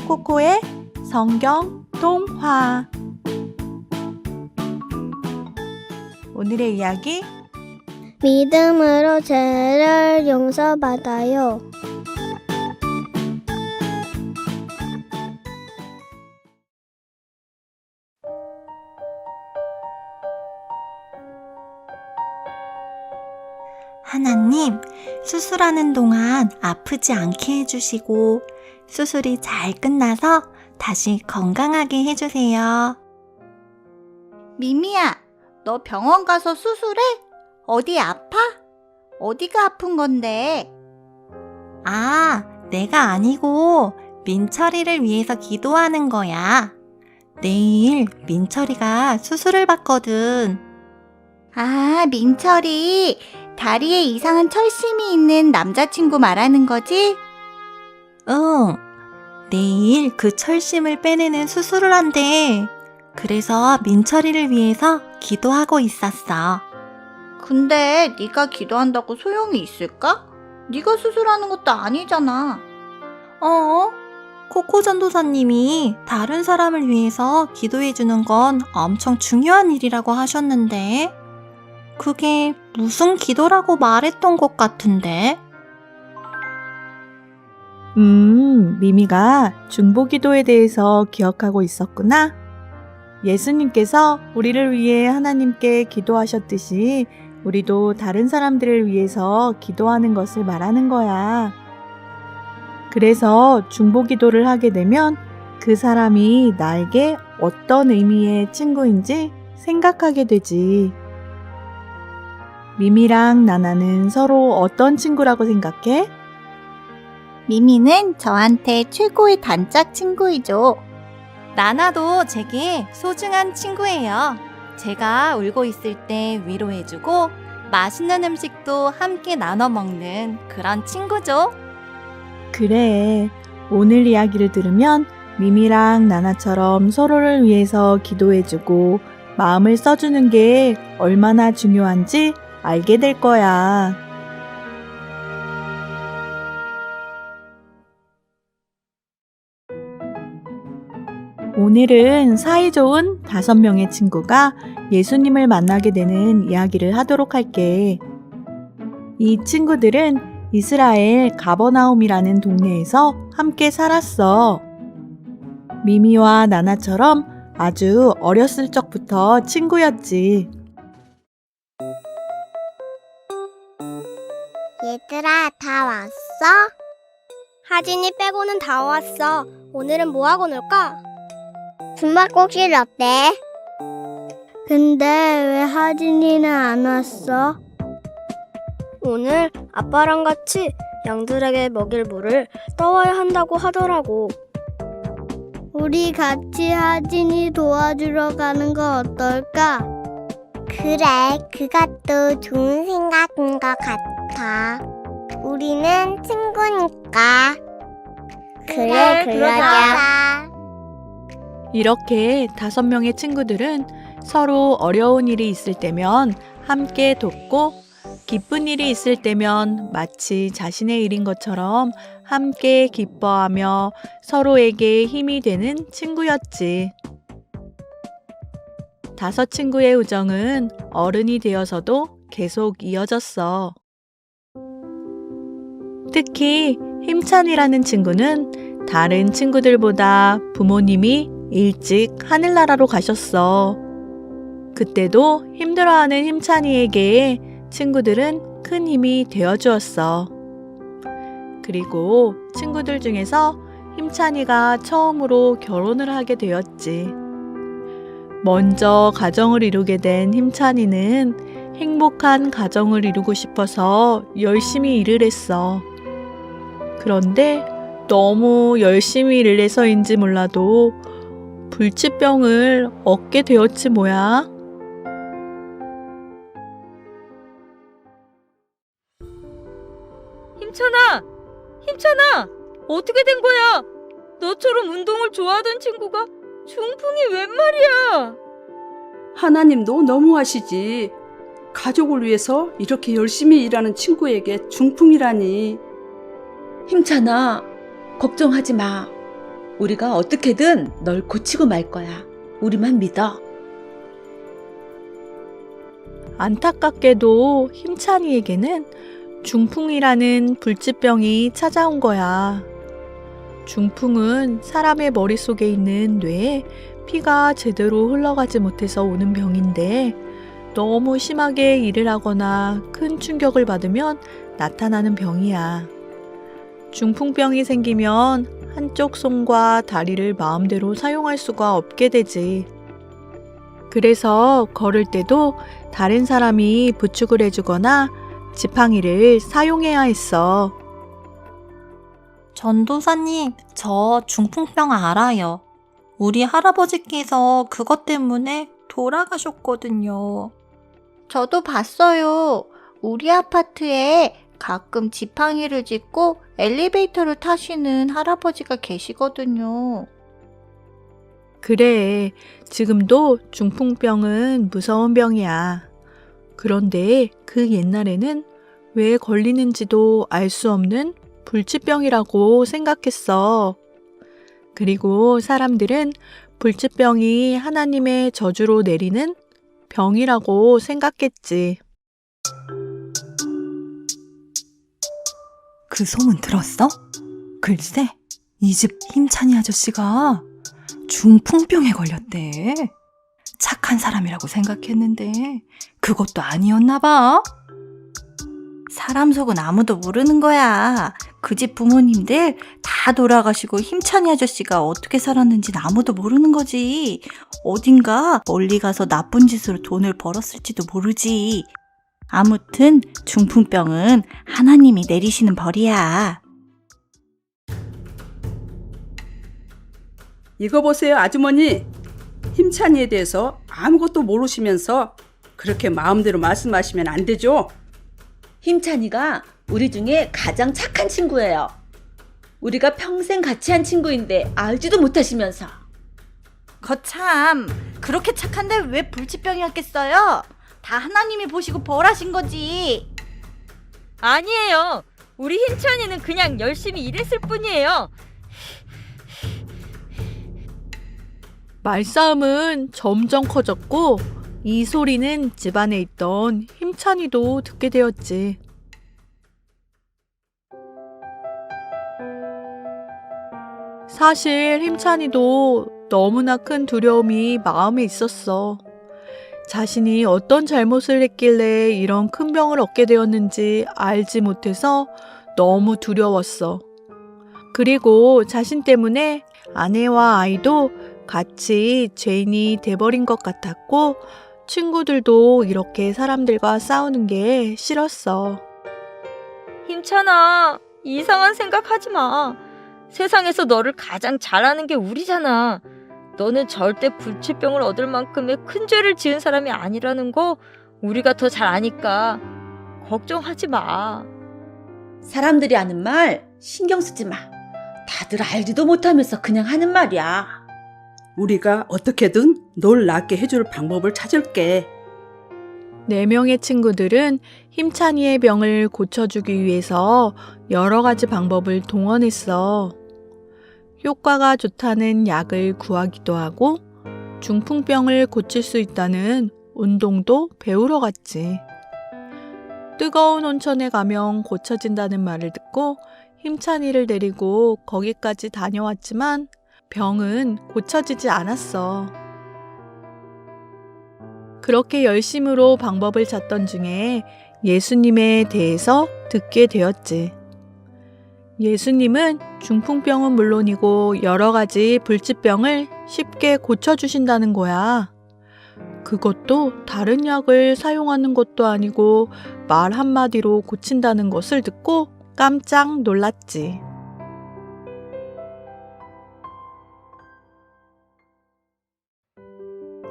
코코의 성경 동화. 오늘의 이야기, 믿음으로 죄를 용서받아요. 하나님, 수술하는 동안 아프지 않게 해주시고 수술이 잘 끝나서 다시 건강하게 해주세요. 미미야, 너 병원 가서 수술해? 어디 아파? 어디가 아픈 건데? 아, 내가 아니고 민철이를 위해서 기도하는 거야. 내일 민철이가 수술을 받거든. 아, 민철이 다리에 이상한 철심이 있는 남자친구 말하는 거지? 응, 내일 그 철심을 빼내는 수술을 한대. 그래서 민철이를 위해서 기도하고 있었어. 근데 네가 기도한다고 소용이 있을까? 네가 수술하는 것도 아니잖아. 코코 전도사님이 다른 사람을 위해서 기도해주는 건 엄청 중요한 일이라고 하셨는데, 그게 무슨 기도라고 말했던 것 같은데? 미미가 중보기도에 대해서 기억하고 있었구나. 예수님께서 우리를 위해 하나님께 기도하셨듯이 우리도 다른 사람들을 위해서 기도하는 것을 말하는 거야. 그래서 중보기도를 하게 되면 그 사람이 나에게 어떤 의미의 친구인지 생각하게 되지. 미미랑 나나는 서로 어떤 친구라고 생각해? 미미는 저한테 최고의 단짝 친구이죠. 나나도 제게 소중한 친구예요. 제가 울고 있을 때 위로해주고 맛있는 음식도 함께 나눠 먹는 그런 친구죠. 그래, 오늘 이야기를 들으면 미미랑 나나처럼 서로를 위해서 기도해주고 마음을 써주는 게 얼마나 중요한지 알게 될 거야. 오늘은 사이좋은 5명의 친구가 예수님을 만나게 되는 이야기를 하도록 할게. 이 친구들은 이스라엘 가버나움이라는 동네에서 함께 살았어. 미미와 나나처럼 아주 어렸을 적부터 친구였지. 얘들아, 다 왔어? 하진이 빼고는 다 왔어. 오늘은 뭐하고 놀까? 숨바꼭질 어때? 근데 왜 하진이는 안 왔어? 오늘 아빠랑 같이 양들에게 먹일 물을 떠와야 한다고 하더라고. 우리 같이 하진이 도와주러 가는 거 어떨까? 그래, 그것도 좋은 생각인 것 같아. 우리는 친구니까. 그래, 그러자. 이렇게 5명의 친구들은 서로 어려운 일이 있을 때면 함께 돕고 기쁜 일이 있을 때면 마치 자신의 일인 것처럼 함께 기뻐하며 서로에게 힘이 되는 친구였지. 5 친구의 우정은 어른이 되어서도 계속 이어졌어. 특히 힘찬이라는 친구는 다른 친구들보다 부모님이 일찍 하늘나라로 가셨어. 그때도 힘들어하는 힘찬이에게 친구들은 큰 힘이 되어주었어. 그리고 친구들 중에서 힘찬이가 처음으로 결혼을 하게 되었지. 먼저 가정을 이루게 된 힘찬이는 행복한 가정을 이루고 싶어서 열심히 일을 했어. 그런데 너무 열심히 일을 해서인지 몰라도 불치병을 얻게 되었지 뭐야. 힘찬아, 어떻게 된 거야? 너처럼 운동을 좋아하던 친구가 중풍이 웬 말이야? 하나님도 너무하시지. 가족을 위해서 이렇게 열심히 일하는 친구에게 중풍이라니. 힘찬아, 걱정하지 마. 우리가 어떻게든 널 고치고 말 거야. 우리만 믿어. 안타깝게도 힘찬이에게는 중풍이라는 불치병이 찾아온 거야. 중풍은 사람의 머릿속에 있는 뇌에 피가 제대로 흘러가지 못해서 오는 병인데 너무 심하게 일을 하거나 큰 충격을 받으면 나타나는 병이야. 중풍병이 생기면 한쪽 손과 다리를 마음대로 사용할 수가 없게 되지. 그래서 걸을 때도 다른 사람이 부축을 해주거나 지팡이를 사용해야 했어. 전도사님, 저 중풍병 알아요. 우리 할아버지께서 그것 때문에 돌아가셨거든요. 저도 봤어요. 우리 아파트에 가끔 지팡이를 짚고 엘리베이터를 타시는 할아버지가 계시거든요. 그래, 지금도 중풍병은 무서운 병이야. 그런데 그 옛날에는 왜 걸리는지도 알 수 없는 불치병이라고 생각했어. 그리고 사람들은 불치병이 하나님의 저주로 내리는 병이라고 생각했지. 그 소문 들었어? 글쎄, 이 집 힘찬이 아저씨가 중풍병에 걸렸대. 착한 사람이라고 생각했는데 그것도 아니었나 봐. 사람 속은 아무도 모르는 거야. 그 집 부모님들 다 돌아가시고 힘찬이 아저씨가 어떻게 살았는지는 아무도 모르는 거지. 어딘가 멀리 가서 나쁜 짓으로 돈을 벌었을지도 모르지. 아무튼 중풍병은 하나님이 내리시는 벌이야. 이거 보세요, 아주머니. 힘찬이에 대해서 아무것도 모르시면서 그렇게 마음대로 말씀하시면 안 되죠. 힘찬이가 우리 중에 가장 착한 친구예요. 우리가 평생 같이 한 친구인데 알지도 못하시면서. 거참, 그렇게 착한데 왜 불치병이었겠어요? 다 하나님이 보시고 벌하신 거지. 아니에요. 우리 힘찬이는 그냥 열심히 일했을 뿐이에요. 말싸움은 점점 커졌고 이 소리는 집안에 있던 힘찬이도 듣게 되었지. 사실 힘찬이도 너무나 큰 두려움이 마음에 있었어. 자신이 어떤 잘못을 했길래 이런 큰 병을 얻게 되었는지 알지 못해서 너무 두려웠어. 그리고 자신 때문에 아내와 아이도 같이 죄인이 돼버린 것 같았고 친구들도 이렇게 사람들과 싸우는 게 싫었어. 힘찬아, 이상한 생각하지 마. 세상에서 너를 가장 잘하는 게 우리잖아. 너는 절대 불치병을 얻을 만큼의 큰 죄를 지은 사람이 아니라는 거 우리가 더 잘 아니까 걱정하지 마. 사람들이 하는 말 신경 쓰지 마. 다들 알지도 못하면서 그냥 하는 말이야. 우리가 어떻게든 널 낫게 해줄 방법을 찾을게. 4명의 친구들은 힘찬이의 병을 고쳐주기 위해서 여러 가지 방법을 동원했어. 효과가 좋다는 약을 구하기도 하고 중풍병을 고칠 수 있다는 운동도 배우러 갔지. 뜨거운 온천에 가면 고쳐진다는 말을 듣고 힘찬이를 데리고 거기까지 다녀왔지만 병은 고쳐지지 않았어. 그렇게 열심으로 방법을 찾던 중에 예수님에 대해서 듣게 되었지. 예수님은 중풍병은 물론이고 여러 가지 불치병을 쉽게 고쳐주신다는 거야. 그것도 다른 약을 사용하는 것도 아니고 말 한마디로 고친다는 것을 듣고 깜짝 놀랐지.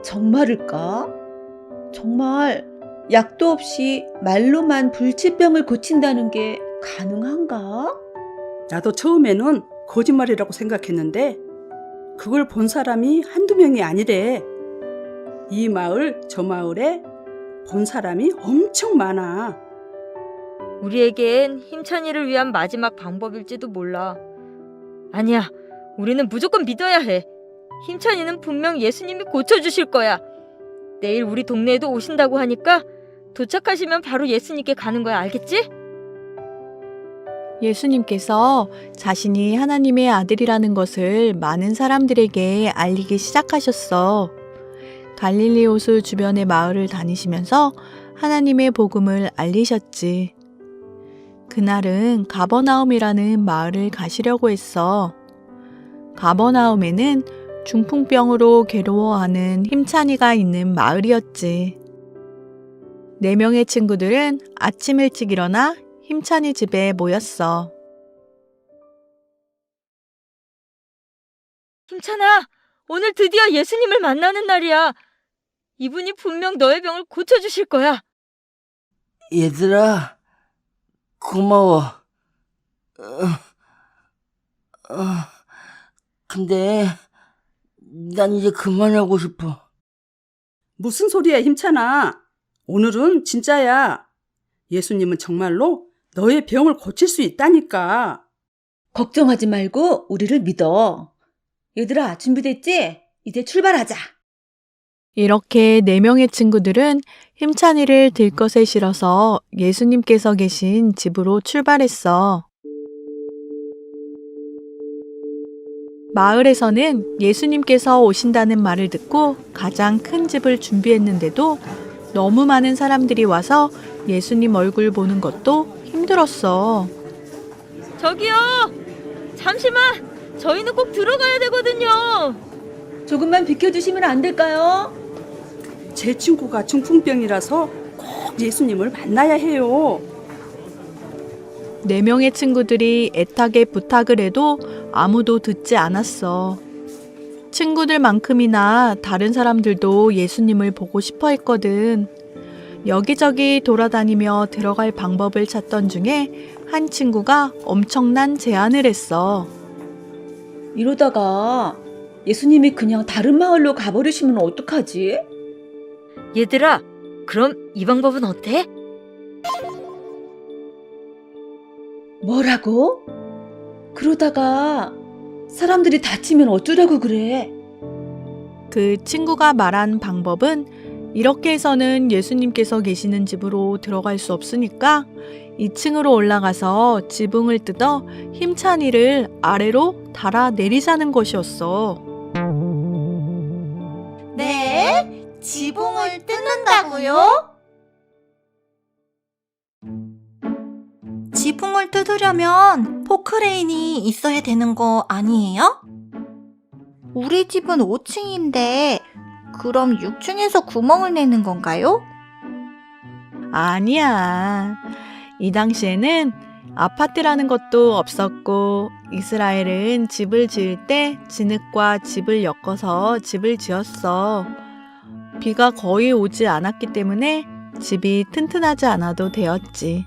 정말일까? 정말 약도 없이 말로만 불치병을 고친다는 게 가능한가? 나도 처음에는 거짓말이라고 생각했는데 그걸 본 사람이 한두 명이 아니래. 이 마을 저 마을에 본 사람이 엄청 많아. 우리에겐 힘찬이를 위한 마지막 방법일지도 몰라. 아니야, 우리는 무조건 믿어야 해. 힘찬이는 분명 예수님이 고쳐주실 거야. 내일 우리 동네에도 오신다고 하니까 도착하시면 바로 예수님께 가는 거야. 알겠지? 예수님께서 자신이 하나님의 아들이라는 것을 많은 사람들에게 알리기 시작하셨어. 갈릴리 호수 주변의 마을을 다니시면서 하나님의 복음을 알리셨지. 그날은 가버나움이라는 마을을 가시려고 했어. 가버나움에는 중풍병으로 괴로워하는 힘찬이가 있는 마을이었지. 4명의 친구들은 아침 일찍 일어나 힘찬이 집에 모였어. 힘찬아, 오늘 드디어 예수님을 만나는 날이야. 이분이 분명 너의 병을 고쳐주실 거야. 얘들아, 고마워. 근데 난 이제 그만하고 싶어. 무슨 소리야, 힘찬아. 오늘은 진짜야. 예수님은 정말로 너의 병을 고칠 수 있다니까. 걱정하지 말고 우리를 믿어. 얘들아, 준비됐지? 이제 출발하자. 이렇게 4명의 친구들은 힘찬이를 들것에 실어서 예수님께서 계신 집으로 출발했어. 마을에서는 예수님께서 오신다는 말을 듣고 가장 큰 집을 준비했는데도 너무 많은 사람들이 와서 예수님 얼굴 보는 것도 힘들었어. 저기요! 잠시만! 저희는 꼭 들어가야 되거든요! 조금만 비켜주시면 안 될까요? 제 친구가 중풍병이라서 꼭 예수님을 만나야 해요. 4명의 친구들이 애타게 부탁을 해도 아무도 듣지 않았어. 친구들만큼이나 다른 사람들도 예수님을 보고 싶어 했거든. 여기저기 돌아다니며 들어갈 방법을 찾던 중에 한 친구가 엄청난 제안을 했어. 이러다가 예수님이 그냥 다른 마을로 가버리시면 어떡하지? 얘들아, 그럼 이 방법은 어때? 뭐라고? 그러다가 사람들이 다치면 어쩌라고 그래? 그 친구가 말한 방법은 이렇게 해서는 예수님께서 계시는 집으로 들어갈 수 없으니까 2층으로 올라가서 지붕을 뜯어 힘찬이를 아래로 달아 내리자는 것이었어. 네? 지붕을 뜯는다고요? 지붕을 뜯으려면 포크레인이 있어야 되는 거 아니에요? 우리 집은 5층인데 그럼 6층에서 구멍을 내는 건가요? 아니야. 이 당시에는 아파트라는 것도 없었고 이스라엘은 집을 지을 때 진흙과 집을 엮어서 집을 지었어. 비가 거의 오지 않았기 때문에 집이 튼튼하지 않아도 되었지.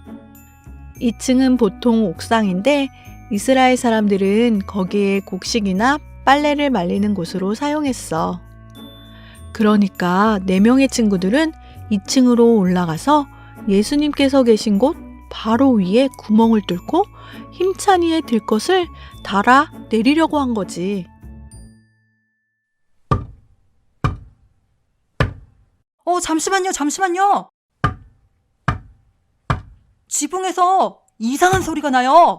2층은 보통 옥상인데 이스라엘 사람들은 거기에 곡식이나 빨래를 말리는 곳으로 사용했어. 그러니까 4명의 친구들은 2층으로 올라가서 예수님께서 계신 곳 바로 위에 구멍을 뚫고 힘찬이의 들것을 달아 내리려고 한 거지. 잠시만요. 지붕에서 이상한 소리가 나요.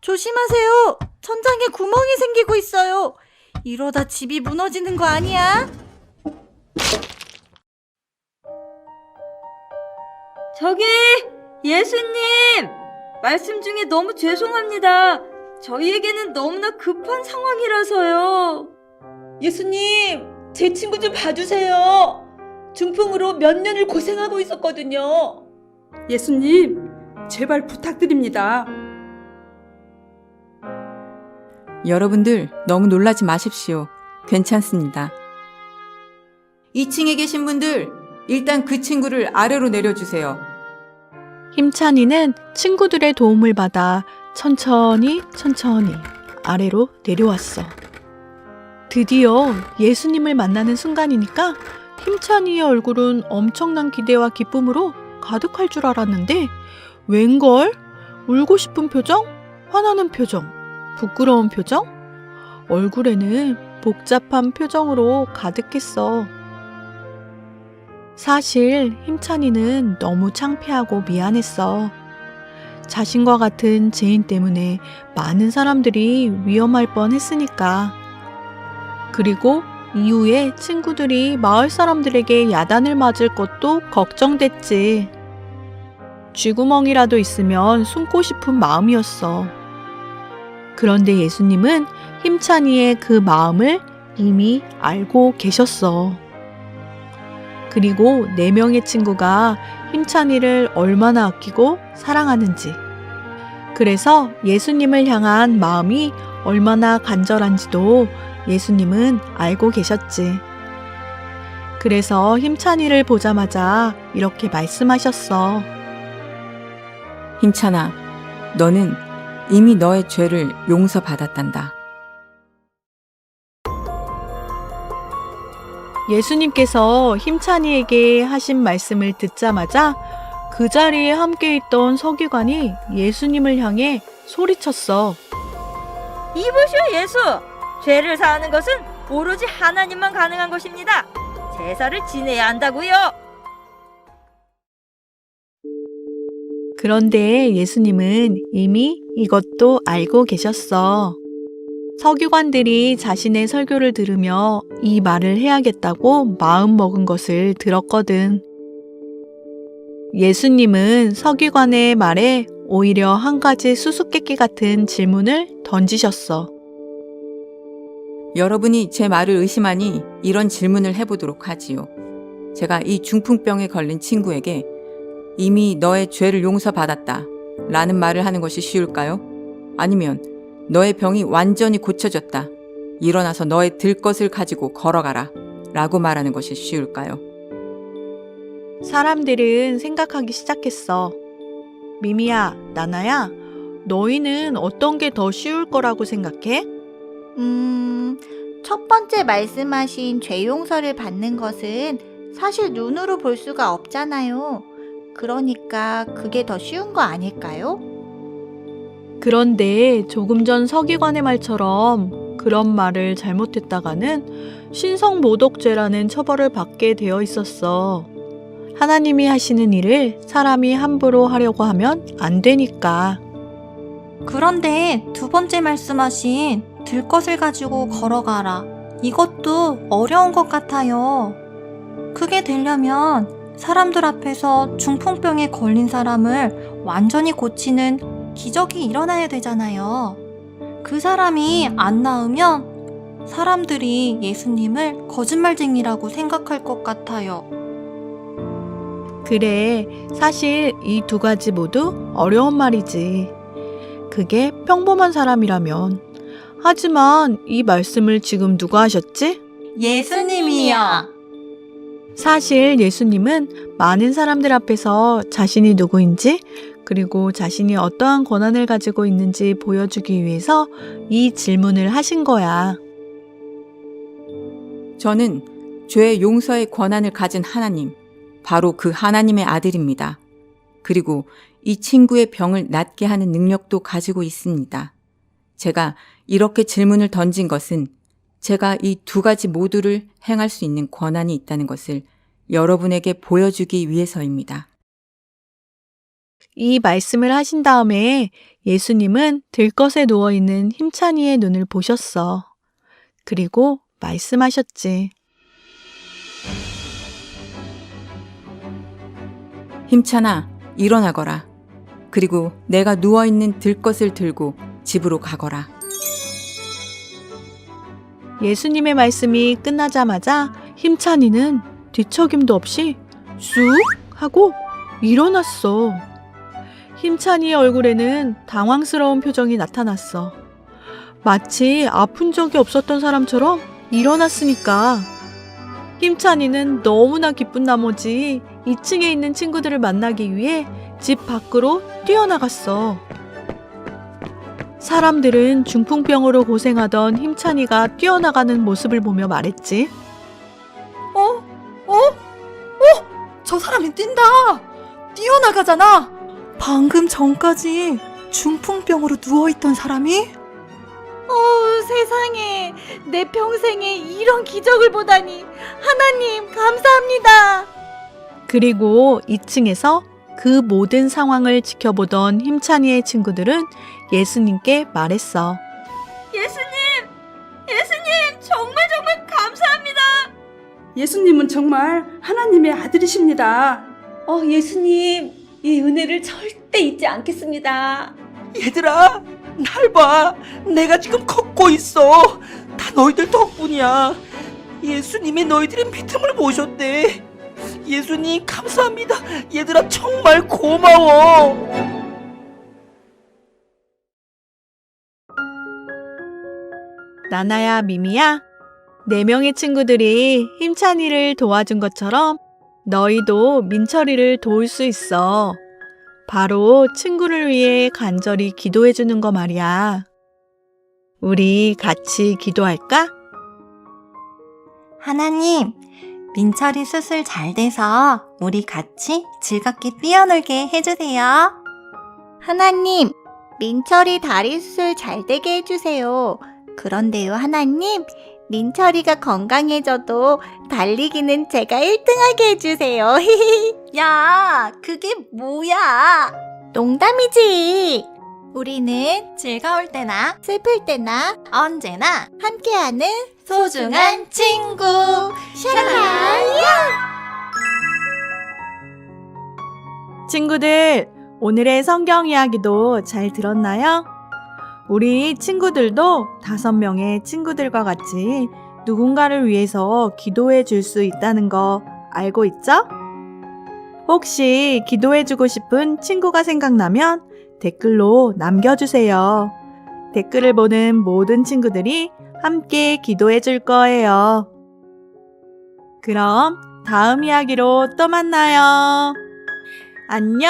조심하세요. 천장에 구멍이 생기고 있어요. 이러다 집이 무너지는 거 아니야? 저기! 예수님! 말씀 중에 너무 죄송합니다. 저희에게는 너무나 급한 상황이라서요. 예수님, 제 친구 좀 봐주세요. 중풍으로 몇 년을 고생하고 있었거든요. 예수님, 제발 부탁드립니다. 여러분들 너무 놀라지 마십시오. 괜찮습니다. 2층에 계신 분들 일단 그 친구를 아래로 내려주세요. 힘찬이는 친구들의 도움을 받아 천천히 아래로 내려왔어. 드디어 예수님을 만나는 순간이니까 힘찬이의 얼굴은 엄청난 기대와 기쁨으로 가득할 줄 알았는데 웬걸? 울고 싶은 표정, 화나는 표정, 부끄러운 표정, 얼굴에는 복잡한 표정으로 가득했어. 사실 힘찬이는 너무 창피하고 미안했어. 자신과 같은 죄인 때문에 많은 사람들이 위험할 뻔 했으니까. 그리고 이후에 친구들이 마을 사람들에게 야단을 맞을 것도 걱정됐지. 쥐구멍이라도 있으면 숨고 싶은 마음이었어. 그런데 예수님은 힘찬이의 그 마음을 이미 알고 계셨어. 그리고 4명의 친구가 힘찬이를 얼마나 아끼고 사랑하는지, 그래서 예수님을 향한 마음이 얼마나 간절한지도 예수님은 알고 계셨지. 그래서 힘찬이를 보자마자 이렇게 말씀하셨어. 힘찬아, 너는 이미 너의 죄를 용서받았단다. 예수님께서 힘찬이에게 하신 말씀을 듣자마자 그 자리에 함께 있던 서기관이 예수님을 향해 소리쳤어. 이보시오 예수! 죄를 사하는 것은 오로지 하나님만 가능한 것입니다. 제사를 지내야 한다고요. 그런데 예수님은 이미 이것도 알고 계셨어. 서기관들이 자신의 설교를 들으며 이 말을 해야겠다고 마음먹은 것을 들었거든. 예수님은 서기관의 말에 오히려 한 가지 수수께끼 같은 질문을 던지셨어. 여러분이 제 말을 의심하니 이런 질문을 해보도록 하지요. 제가 이 중풍병에 걸린 친구에게 이미 너의 죄를 용서받았다 라는 말을 하는 것이 쉬울까요? 아니면 너의 병이 완전히 고쳐졌다. 일어나서 너의 들 것을 가지고 걸어가라 라고 말하는 것이 쉬울까요? 사람들은 생각하기 시작했어. 미미야, 나나야, 너희는 어떤 게 더 쉬울 거라고 생각해? 첫 번째 말씀하신 죄 용서를 받는 것은 사실 눈으로 볼 수가 없잖아요. 그러니까 그게 더 쉬운 거 아닐까요? 그런데 조금 전 서기관의 말처럼 그런 말을 잘못했다가는 신성모독죄라는 처벌을 받게 되어 있었어. 하나님이 하시는 일을 사람이 함부로 하려고 하면 안 되니까. 그런데 두 번째 말씀하신 들 것을 가지고 걸어가라. 이것도 어려운 것 같아요. 그게 되려면 사람들 앞에서 중풍병에 걸린 사람을 완전히 고치는 기적이 일어나야 되잖아요. 그 사람이 안 나으면 사람들이 예수님을 거짓말쟁이라고 생각할 것 같아요. 그래, 사실 이 두 가지 모두 어려운 말이지. 그게 평범한 사람이라면. 하지만 이 말씀을 지금 누가 하셨지? 예수님이요. 사실 예수님은 많은 사람들 앞에서 자신이 누구인지, 그리고 자신이 어떠한 권한을 가지고 있는지 보여주기 위해서 이 질문을 하신 거야. 저는 죄 용서의 권한을 가진 하나님, 바로 그 하나님의 아들입니다. 그리고 이 친구의 병을 낫게 하는 능력도 가지고 있습니다. 제가 이렇게 질문을 던진 것은 제가 이 두 가지 모두를 행할 수 있는 권한이 있다는 것을 여러분에게 보여주기 위해서입니다. 이 말씀을 하신 다음에 예수님은 들것에 누워있는 힘찬이의 눈을 보셨어. 그리고 말씀하셨지. 힘찬아, 일어나거라. 그리고 내가 누워있는 들것을 들고 집으로 가거라. 예수님의 말씀이 끝나자마자 힘찬이는 뒤척임도 없이 쑥 하고 일어났어. 힘찬이의 얼굴에는 당황스러운 표정이 나타났어. 마치 아픈 적이 없었던 사람처럼 일어났으니까. 힘찬이는 너무나 기쁜 나머지 2층에 있는 친구들을 만나기 위해 집 밖으로 뛰어나갔어. 사람들은 중풍병으로 고생하던 힘찬이가 뛰어나가는 모습을 보며 말했지. 저 사람이 뛴다! 뛰어나가잖아! 방금 전까지 중풍병으로 누워있던 사람이? 세상에, 내 평생에 이런 기적을 보다니. 하나님, 감사합니다. 그리고 2층에서 그 모든 상황을 지켜보던 힘찬이의 친구들은 예수님께 말했어. 예수님, 정말 감사합니다. 예수님은 정말 하나님의 아들이십니다. 예수님, 이 은혜를 절대 잊지 않겠습니다. 얘들아, 날 봐. 내가 지금 걷고 있어. 다 너희들 덕분이야. 예수님이 너희들의 믿음을 보셨대. 예수님 감사합니다. 얘들아 정말 고마워. 나나야, 미미야, 4명의 친구들이 힘찬이를 도와준 것처럼 너희도 민철이를 도울 수 있어. 바로 친구를 위해 간절히 기도해주는 거 말이야. 우리 같이 기도할까? 하나님, 민철이 수술 잘 돼서 우리 같이 즐겁게 뛰어놀게 해주세요. 하나님, 민철이 다리 수술 잘 되게 해주세요. 그런데요, 하나님, 민철이가 건강해져도 달리기는 제가 1등하게 해주세요. 야, 그게 뭐야? 농담이지. 우리는 즐거울 때나 슬플 때나 언제나 함께하는 소중한 친구. 샤라야. 친구들, 오늘의 성경 이야기도 잘 들었나요? 우리 친구들도 5명의 친구들과 같이 누군가를 위해서 기도해 줄 수 있다는 거 알고 있죠? 혹시 기도해 주고 싶은 친구가 생각나면 댓글로 남겨주세요. 댓글을 보는 모든 친구들이 함께 기도해 줄 거예요. 그럼 다음 이야기로 또 만나요. 안녕!